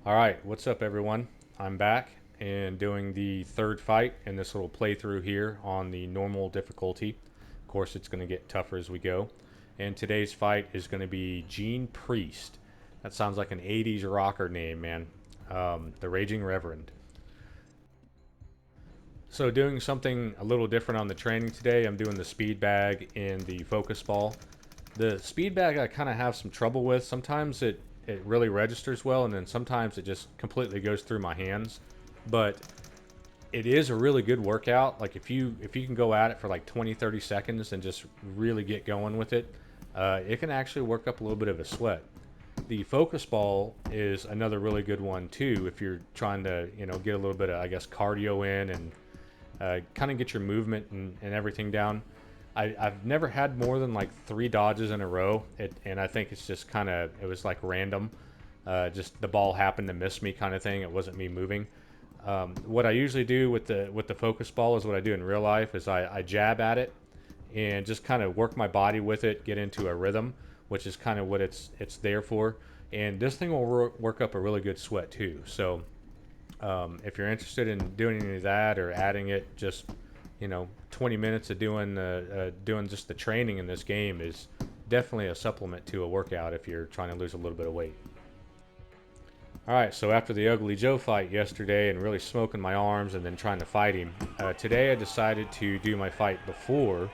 Alright, what's up everyone? I'm back and doing the third fight in this little playthrough here on the normal difficulty. Of course, it's going to get tougher as we go. And today's fight is going to be Gene Priest. That sounds like an 80s rocker name, man. The Raging Reverend. So doing something a little different on the training today, I'm doing the speed bag and the focus ball. The speed bag I kind of have some trouble with. Sometimes it really registers well, and then sometimes it just completely goes through my hands. But it is a really good workout. Like if you can go at it for like 20-30 seconds and just really get going with it, it can actually work up a little bit of a sweat. The focus ball is another really good one too if you're trying to get a little bit of, I guess, cardio in and kind of get your movement and everything down. I've never had more than like 3 dodges in a row, and I think it's just it was like random. Just the ball happened to miss me, kind of thing. It wasn't me moving. What I usually do with the focus ball is what I do in real life is I jab at it and just kind of work my body with it, get into a rhythm, which is kind of what it's there for. And this thing will work up a really good sweat too. So if you're interested in doing any of that or adding it, just 20 minutes of doing just the training in this game is definitely a supplement to a workout if you're trying to lose a little bit of weight. Alright, so after the Ugly Joe fight yesterday and really smoking my arms and then trying to fight him, today I decided to do my fight before,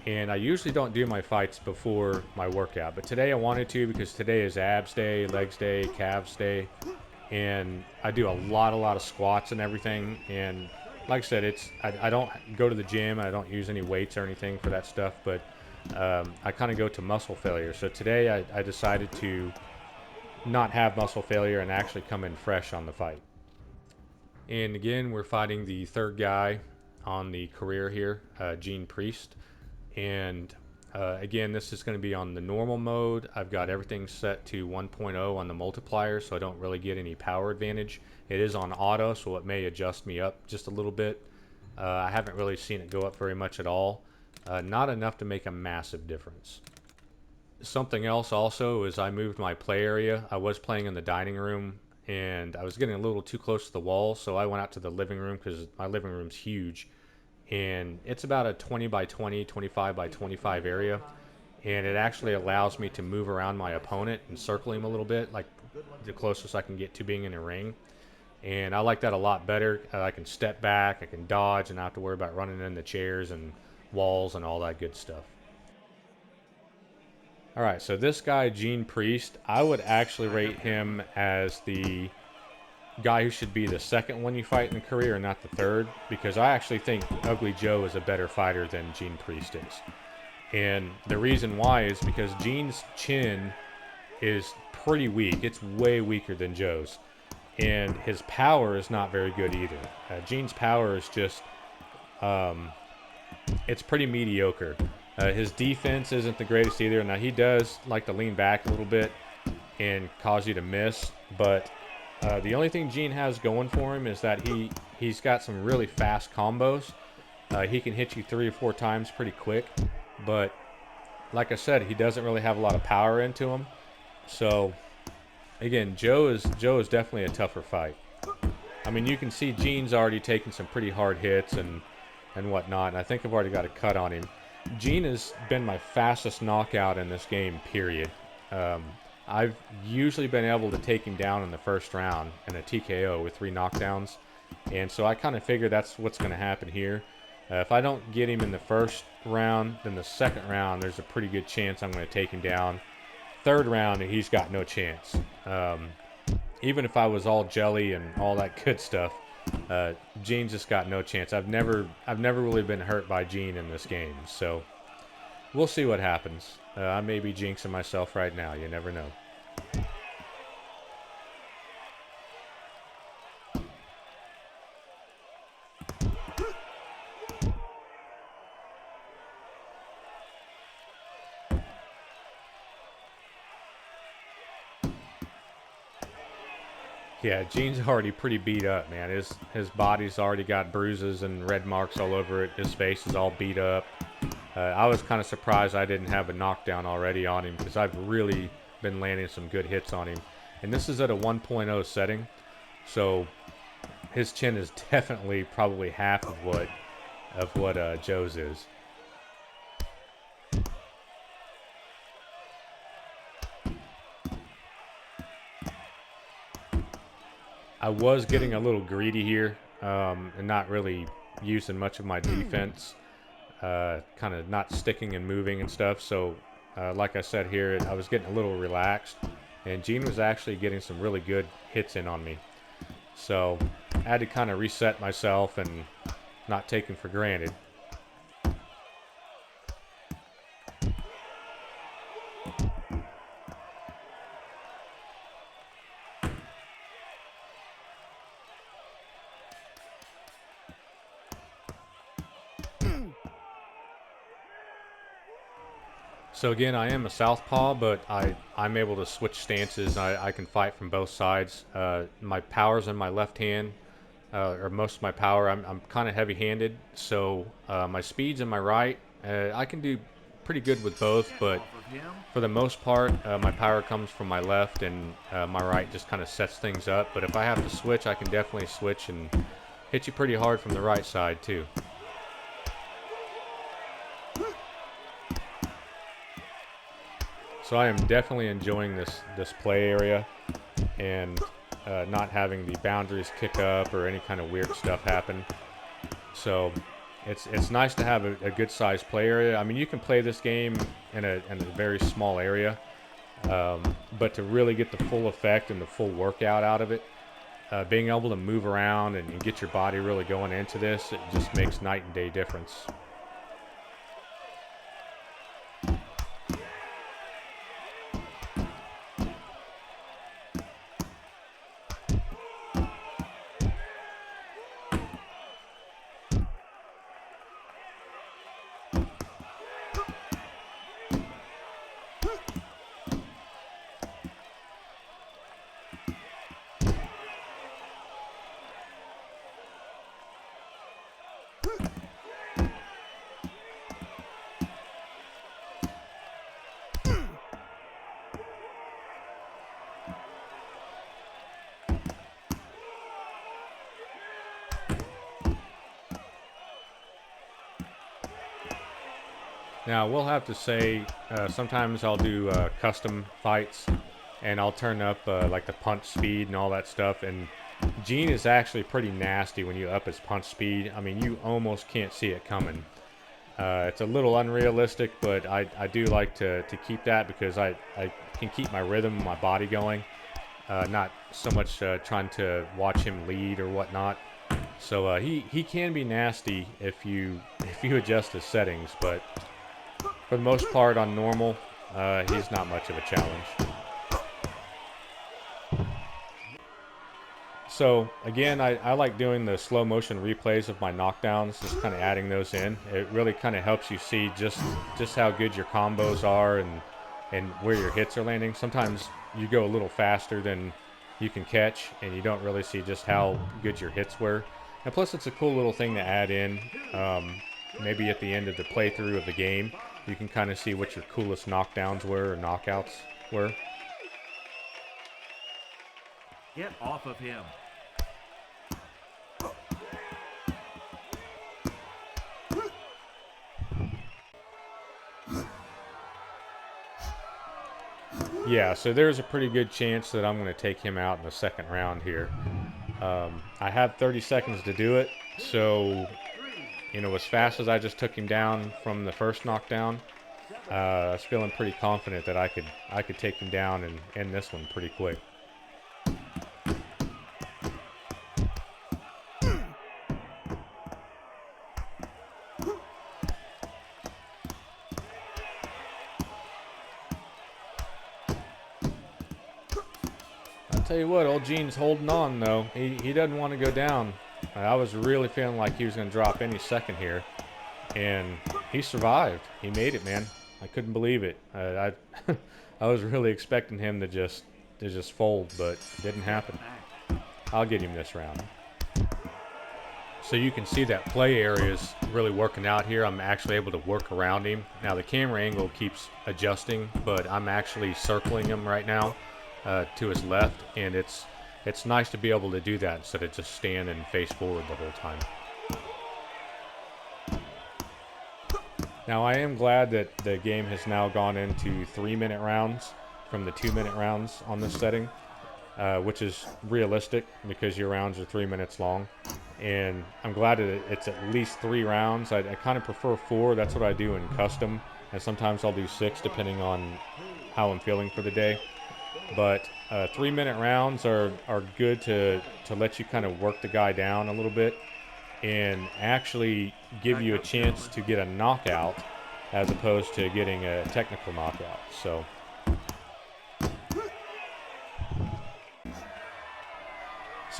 and I usually don't do my fights before my workout, but today I wanted to because today is abs day, legs day, calves day, and I do a lot of squats and everything. And like I said, I don't go to the gym. I don't use any weights or anything for that stuff, but I kind of go to muscle failure. So today I decided to not have muscle failure and actually come in fresh on the fight. And again, we're fighting the third guy on the career here, Gene Priest. And again, this is going to be on the normal mode. I've got everything set to 1.0 on the multiplier, so I don't really get any power advantage. It is on auto, so it may adjust me up just a little bit. I haven't really seen it go up very much at all. Not enough to make a massive difference. Something else also is I moved my play area. I was playing in the dining room, and I was getting a little too close to the wall, so I went out to the living room because my living room's huge. And it's about a 20 by 20, 25 by 25 area, and it actually allows me to move around my opponent and circle him a little bit, like the closest I can get to being in a ring. And I like that a lot better. I can step back, I can dodge, and not have to worry about running in the chairs and walls and all that good stuff. Alright, so this guy, Gene Priest, I would actually rate him as the guy who should be the second one you fight in the career and not the third, because I actually think Ugly Joe is a better fighter than Gene Priest is. And the reason why is because Gene's chin is pretty weak. It's way weaker than Joe's. And his power is not very good either. Gene's power is just, it's pretty mediocre. His defense isn't the greatest either. Now, he does like to lean back a little bit and cause you to miss, but the only thing Gene has going for him is that he's got some really fast combos. He can hit you 3 or 4 times pretty quick, but like I said, he doesn't really have a lot of power into him. So again, Joe is definitely a tougher fight. I mean, you can see Gene's already taken some pretty hard hits and whatnot, and I think I've already got a cut on him. Gene has been my fastest knockout in this game, period. I've usually been able to take him down in the first round in a TKO with 3 knockdowns, and so I kind of figure that's what's going to happen here. If I don't get him in the first round, then the second round there's a pretty good chance I'm going to take him down. Third round, he's got no chance. Even if I was all jelly and all that good stuff, Gene's just got no chance. I've never really been hurt by Gene in this game, so we'll see what happens. I may be jinxing myself right now. You never know. Yeah, Gene's already pretty beat up, man. His body's already got bruises and red marks all over it. His face is all beat up. I was kind of surprised I didn't have a knockdown already on him because I've really been landing some good hits on him. and this is at a 1.0 setting, so his chin is definitely probably half of what Joe's is. I was getting a little greedy here, and not really using much of my defense, kind of not sticking and moving and stuff. So, like I said here, I was getting a little relaxed, and Gene was actually getting some really good hits in on me. So, I had to kind of reset myself and not take him for granted. So again, I am a southpaw, but I'm able to switch stances. I can fight from both sides. My power's in my left hand, or most of my power. I'm kind of heavy-handed, so my speed's in my right. I can do pretty good with both, but for the most part, my power comes from my left, and my right just kind of sets things up. But if I have to switch, I can definitely switch and hit you pretty hard from the right side too. So I am definitely enjoying this play area, and not having the boundaries kick up or any kind of weird stuff happen. So it's nice to have a good sized play area. I mean, you can play this game in a very small area, but to really get the full effect and the full workout out of it, being able to move around and get your body really going into this, it just makes night and day difference. Now, we'll have to say, sometimes I'll do custom fights, and I'll turn up like the punch speed and all that stuff. And Gene is actually pretty nasty when you up his punch speed. I mean, you almost can't see it coming. It's a little unrealistic, but I do like to keep that because I can keep my rhythm, my body going. Not so much trying to watch him lead or whatnot. So he can be nasty if you adjust his settings, but for the most part on normal, he's not much of a challenge. So again, I like doing the slow motion replays of my knockdowns, just kind of adding those in. It really kind of helps you see just how good your combos are and where your hits are landing. Sometimes you go a little faster than you can catch, and you don't really see just how good your hits were. And plus, it's a cool little thing to add in. Maybe at the end of the playthrough of the game, you can kind of see what your coolest knockdowns were or knockouts were. Get off of him. Yeah, so there's a pretty good chance that I'm going to take him out in the second round here. I have 30 seconds to do it, so, you know, as fast as I just took him down from the first knockdown, I was feeling pretty confident that I could take him down and end this one pretty quick. Tell you what, old Gene's holding on though. He doesn't want to go down. I was really feeling like he was going to drop any second here, and he survived. He made it, man. I couldn't believe it. I I was really expecting him to just fold, but it didn't happen. I'll get him this round. So you can see that play area is really working out here. I'm actually able to work around him. Now the camera angle keeps adjusting, but I'm actually circling him right now. to his left, and it's nice to be able to do that instead of just stand and face forward the whole time. Now I am glad that the game has now gone into 3-minute rounds from the 2-minute rounds on this setting, which is realistic because your rounds are 3 minutes long. And I'm glad that it's at least 3 rounds. I kind of prefer 4. That's what I do in custom, and sometimes I'll do 6 depending on how I'm feeling for the day. But 3-minute rounds are good to let you kind of work the guy down a little bit and actually give you a chance to get a knockout as opposed to getting a technical knockout. So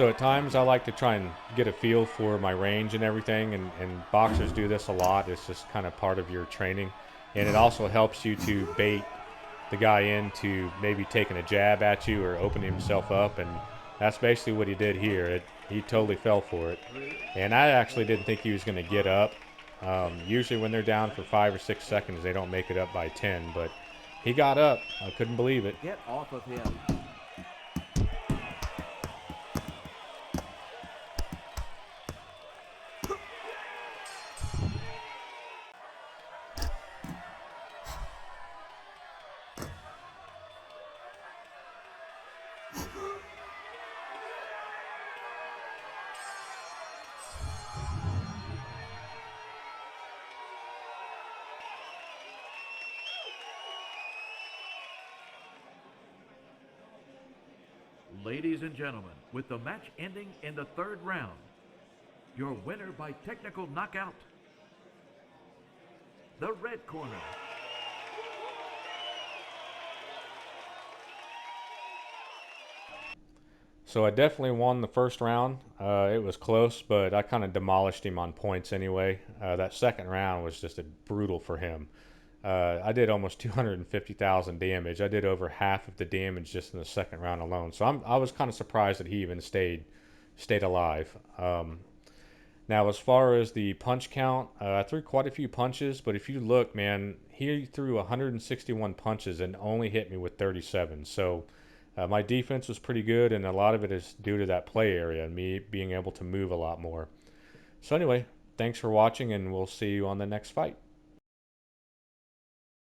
at times I like to try and get a feel for my range and everything, and boxers do this a lot. It's just kind of part of your training. And it also helps you to bait the guy into maybe taking a jab at you or opening himself up, and that's basically what he did here. He totally fell for it. And I actually didn't think he was going to get up. Usually when they're down for 5 or 6 seconds, they don't make it up by 10, but he got up. I couldn't believe it. Get off of him. Ladies and gentlemen, with the match ending in the 3rd round, your winner by technical knockout, the red corner. So I definitely won the first round. It was close, but I kind of demolished him on points anyway. That second round was just brutal for him. I did almost 250,000 damage. I did over half of the damage just in the second round alone. So I was kind of surprised that he even stayed alive. Now, as far as the punch count, I threw quite a few punches, but if you look, man, he threw 161 punches and only hit me with 37. So my defense was pretty good, and a lot of it is due to that play area and me being able to move a lot more. So anyway, thanks for watching, and we'll see you on the next fight.